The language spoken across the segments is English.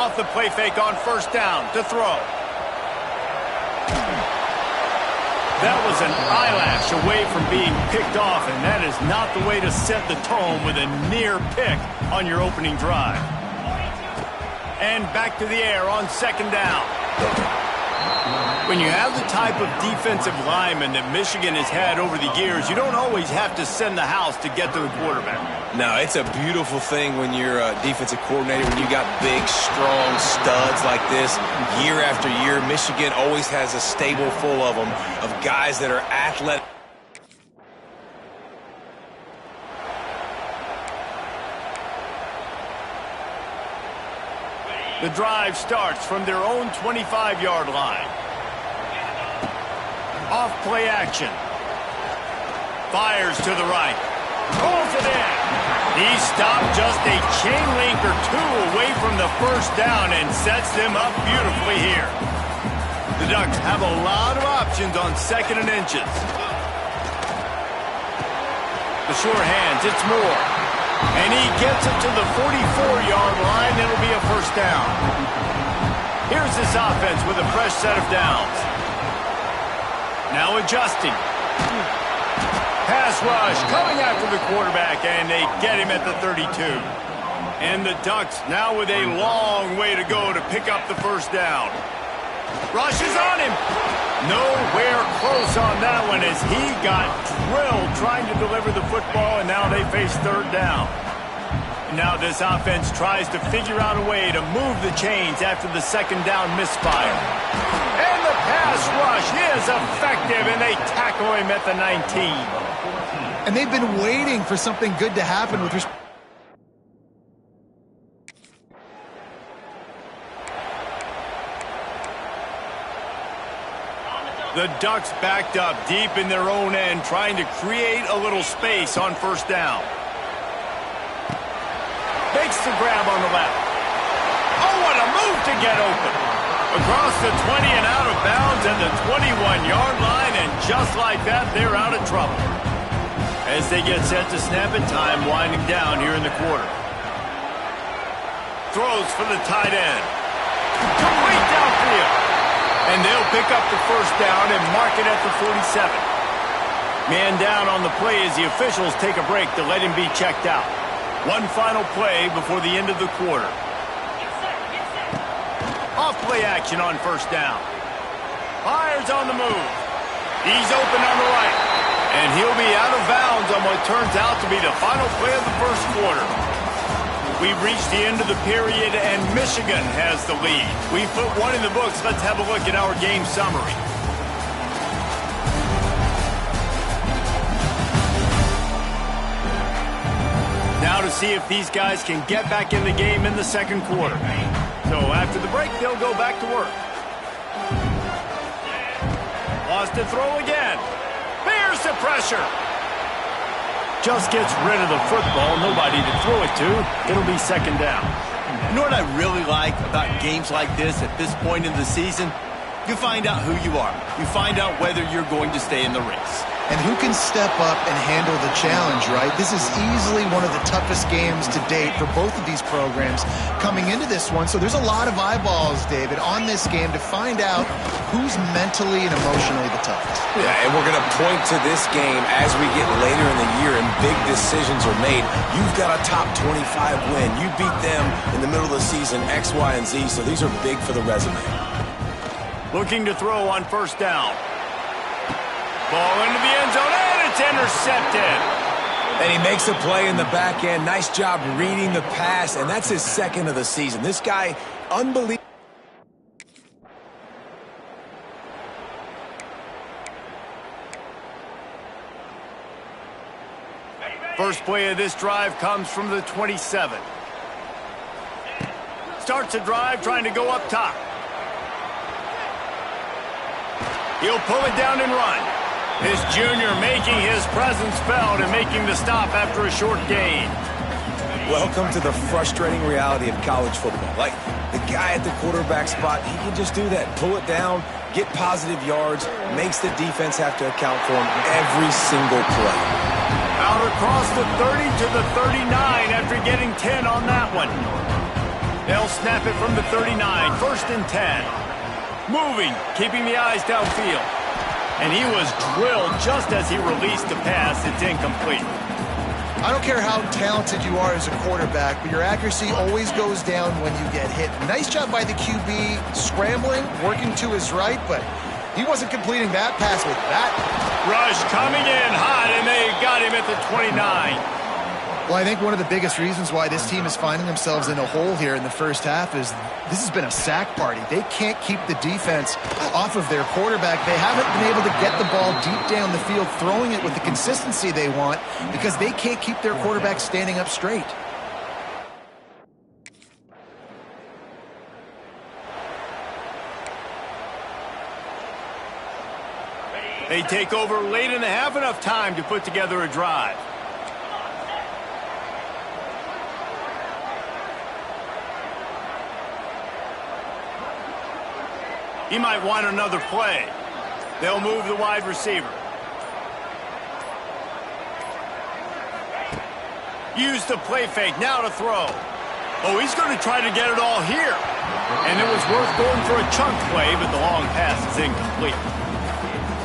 Off the play fake on first down to throw. That was an eyelash away from being picked off, and that is not the way to set the tone with a near pick on your opening drive. And back to the air on second down. When you have the type of defensive lineman that Michigan has had over the years, you don't always have to send the house to get to the quarterback. No, it's a beautiful thing when you're a defensive coordinator, when you got big, strong studs like this. Year after year, Michigan always has a stable full of them, of guys that are athletic. The drive starts from their own 25-yard line. Off play action. Fires to the right. Rolls it in. He stopped just a chain link or two away from the first down and sets them up beautifully here. The Ducks have a lot of options on second and inches. The sure hands, it's Moore. And he gets it to the 44-yard line. It'll be a first down. Here's this offense with a fresh set of downs. Now adjusting. Pass rush coming after the quarterback, and they get him at the 32. And the Ducks now with a long way to go to pick up the first down. Rush is on him. Nowhere close on that one as he got drilled trying to deliver the football, and now they face third down. Now this offense tries to figure out a way to move the chains after the second down misfire. And the pass rush is effective, and they tackle him at the 19. And they've been waiting for something good to happen with respect. The Ducks backed up deep in their own end, trying to create a little space on first down. Makes the grab on the left. Oh, what a move to get open. Across the 20 and out of bounds at the 21-yard line, and just like that, they're out of trouble. As they get set to snap it, time winding down here in the quarter. Throws for the tight end. Complete downfield. And they'll pick up the first down and mark it at the 47. Man down on the play as the officials take a break to let him be checked out. One final play before the end of the quarter. Off play action on first down. Fires on the move. He's open on the right. And he'll be out of bounds on what turns out to be the final play of the first quarter. We've reached the end of the period, and Michigan has the lead. We've put one in the books. Let's have a look at our game summary. Now to see if these guys can get back in the game in the second quarter. So after the break, they'll go back to work. Lost to throw again. Bears the pressure. Just gets rid of the football, nobody to throw it to. It'll be second down. You know what I really like about games like this at this point in the season? You find out who you are. You find out whether you're going to stay in the race. And who can step up and handle the challenge, right? This is easily one of the toughest games to date for both of these programs coming into this one. So there's a lot of eyeballs, David, on this game to find out who's mentally and emotionally the toughest. Yeah, and we're going to point to this game as we get later in the year and big decisions are made. You've got a top 25 win. You beat them in the middle of the season, X, Y, and Z, so these are big for the resume. Looking to throw on first down. Ball into the end zone, and it's intercepted. And he makes a play in the back end. Nice job reading the pass, and that's his second of the season. This guy, unbelievable. First play of this drive comes from the 27. Starts a drive trying to go up top. He'll pull it down and run. This junior making his presence felt and making the stop after a short gain. Welcome to the frustrating reality of college football. Like, the guy at the quarterback spot, he can just do that. Pull it down, get positive yards, makes the defense have to account for him every single play. Out across the 30 to the 39 after getting 10 on that one. They'll snap it from the 39, 1st and 10. Moving, keeping the eyes downfield. And he was drilled just as he released the pass. It's incomplete. I don't care how talented you are as a quarterback, but your accuracy always goes down when you get hit. Nice job by the QB scrambling, working to his right, but he wasn't completing that pass with that. Rush coming in hot, and they got him at the 29. Well, I think one of the biggest reasons why this team is finding themselves in a hole here in the first half is this has been a sack party. They can't keep the defense off of their quarterback. They haven't been able to get the ball deep down the field, throwing it with the consistency they want because they can't keep their quarterback standing up straight. They take over late in the half, enough time to put together a drive. He might want another play. They'll move the wide receiver. Use the play fake, now to throw. Oh, he's going to try to get it all here. And it was worth going for a chunk play, but the long pass is incomplete.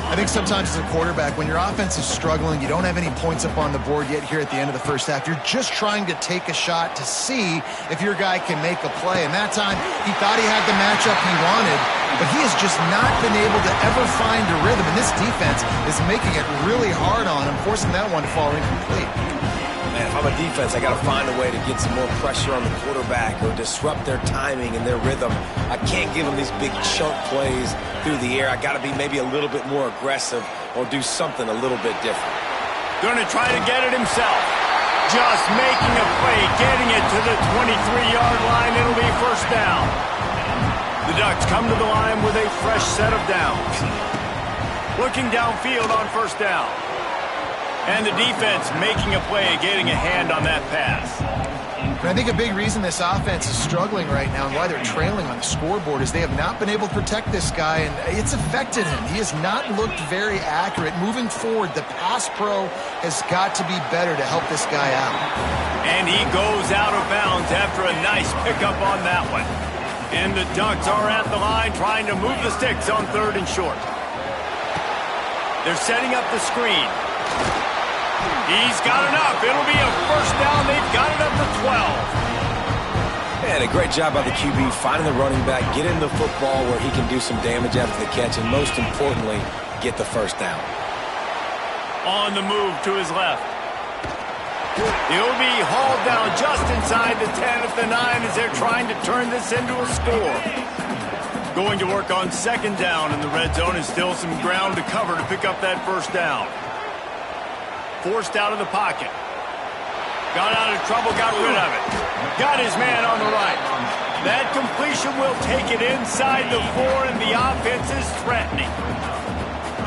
I think sometimes as a quarterback, when your offense is struggling, you don't have any points up on the board yet here at the end of the first half. You're just trying to take a shot to see if your guy can make a play. And that time, he thought he had the matchup he wanted, but he has just not been able to ever find a rhythm. And this defense is making it really hard on him, forcing that one to fall incomplete. Man, if I'm a defense, I got to find a way to get some more pressure on the quarterback or disrupt their timing and their rhythm. I can't give them these big chunk plays through the air. I got to be maybe a little bit more aggressive or do something a little bit different. Going to try to get it himself. Just making a play, getting it to the 23-yard line. It'll be 1st down. The Ducks come to the line with a fresh set of downs. Looking downfield on 1st down. And the defense making a play, getting a hand on that pass. And I think a big reason this offense is struggling right now and why they're trailing on the scoreboard is they have not been able to protect this guy, and it's affected him. He has not looked very accurate. Moving forward, the pass pro has got to be better to help this guy out. And he goes out of bounds after a nice pickup on that one. And the Ducks are at the line trying to move the sticks on 3rd and short. They're setting up the screen. He's got enough. It'll be a 1st down. They've got it up to 12. Man, a great job by the QB finding the running back, get him the football where he can do some damage after the catch, and most importantly, get the 1st down. On the move to his left. He'll be hauled down just inside the 10 at the 9 as they're trying to turn this into a score. Going to work on 2nd down in the red zone, and still some ground to cover to pick up that 1st down. Forced out of the pocket. Got out of trouble, got rid of it. Got his man on the right. That completion will take it inside the 4, and the offense is threatening.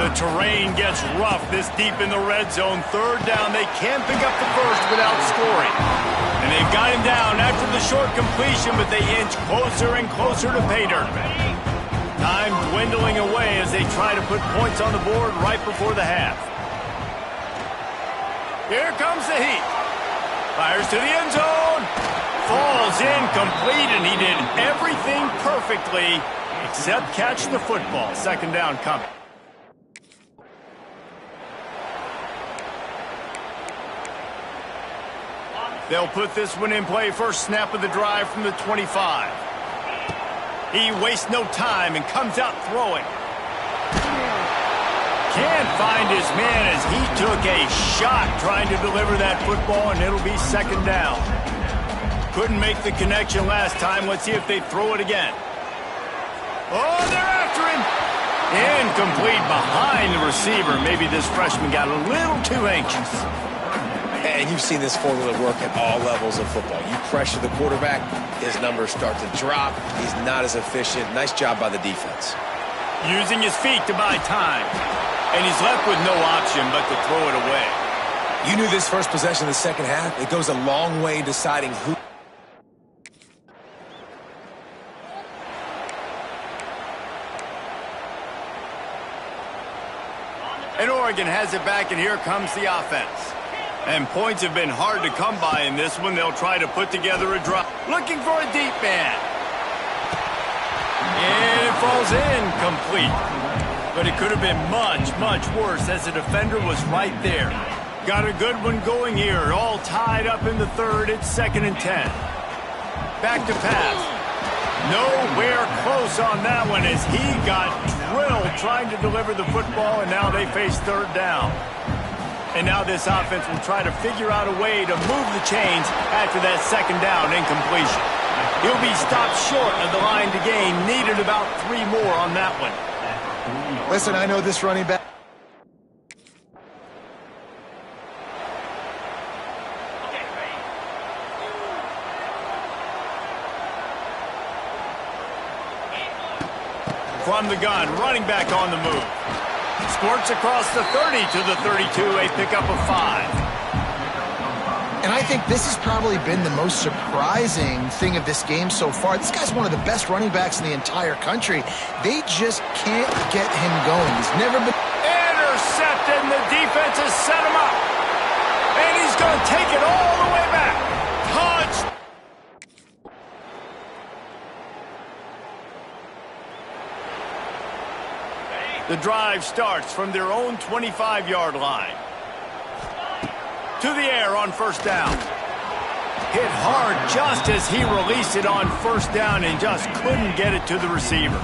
The terrain gets rough this deep in the red zone. 3rd down, they can't pick up the 1st without scoring. And they've got him down after the short completion, but they inch closer and closer to pay dirt. Time dwindling away as they try to put points on the board right before the half. Here comes the heat. Fires to the end zone. Falls incomplete, and he did everything perfectly except catch the football. 2nd down coming. They'll put this one in play. 1st snap of the drive from the 25. He wastes no time and comes out throwing. Can't find his man as he took a shot trying to deliver that football, and it'll be 2nd down. Couldn't make the connection last time. Let's see if they throw it again. Oh, they're after him. Incomplete behind the receiver. Maybe this freshman got a little too anxious. And you've seen this formula work at all levels of football. You pressure the quarterback, his numbers start to drop. He's not as efficient. Nice job by the defense. Using his feet to buy time. And he's left with no option but to throw it away. You knew this first possession of the 2nd half. It goes a long way in deciding who. And Oregon has it back, and here comes the offense. And points have been hard to come by in this one. They'll try to put together a drop. Looking for a deep man. And it falls in complete. But it could have been much, much worse as the defender was right there. Got a good one going here. All tied up in the third. It's 2nd and 10. Back to pass. Nowhere close on that one as he got drilled trying to deliver the football, and now they face 3rd down. And now this offense will try to figure out a way to move the chains after that 2nd down incompletion. He'll be stopped short of the line to gain. Needed about 3 more on that one. Listen, I know this running back. From the gun, running back on the move. Squirts across the 30 to the 32, a pickup of 5. And I think this has probably been the most surprising thing of this game so far. This guy's one of the best running backs in the entire country. They just can't get him going. He's never been... Intercepted, and the defense has set him up. And he's going to take it all the way back. Touch. The drive starts from their own 25-yard line. To the air on 1st down. Hit hard just as he released it on 1st down and just couldn't get it to the receiver.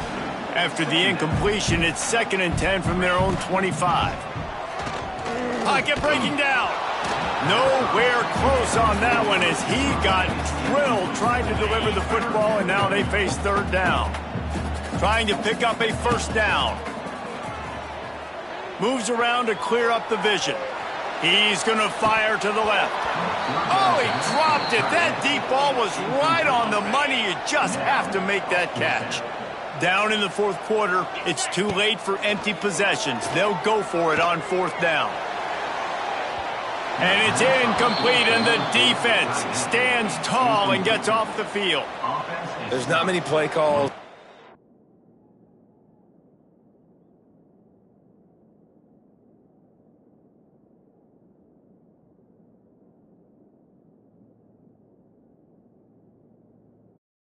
After the incompletion, it's 2nd and 10 from their own 25. Pocket breaking down. Nowhere close on that one as he got drilled trying to deliver the football, and now they face 3rd down. Trying to pick up a 1st down. Moves around to clear up the vision. He's going to fire to the left. Oh, he dropped it. That deep ball was right on the money. You just have to make that catch. Down in the 4th quarter, it's too late for empty possessions. They'll go for it on 4th down. And it's incomplete, and the defense stands tall and gets off the field. There's not many play calls.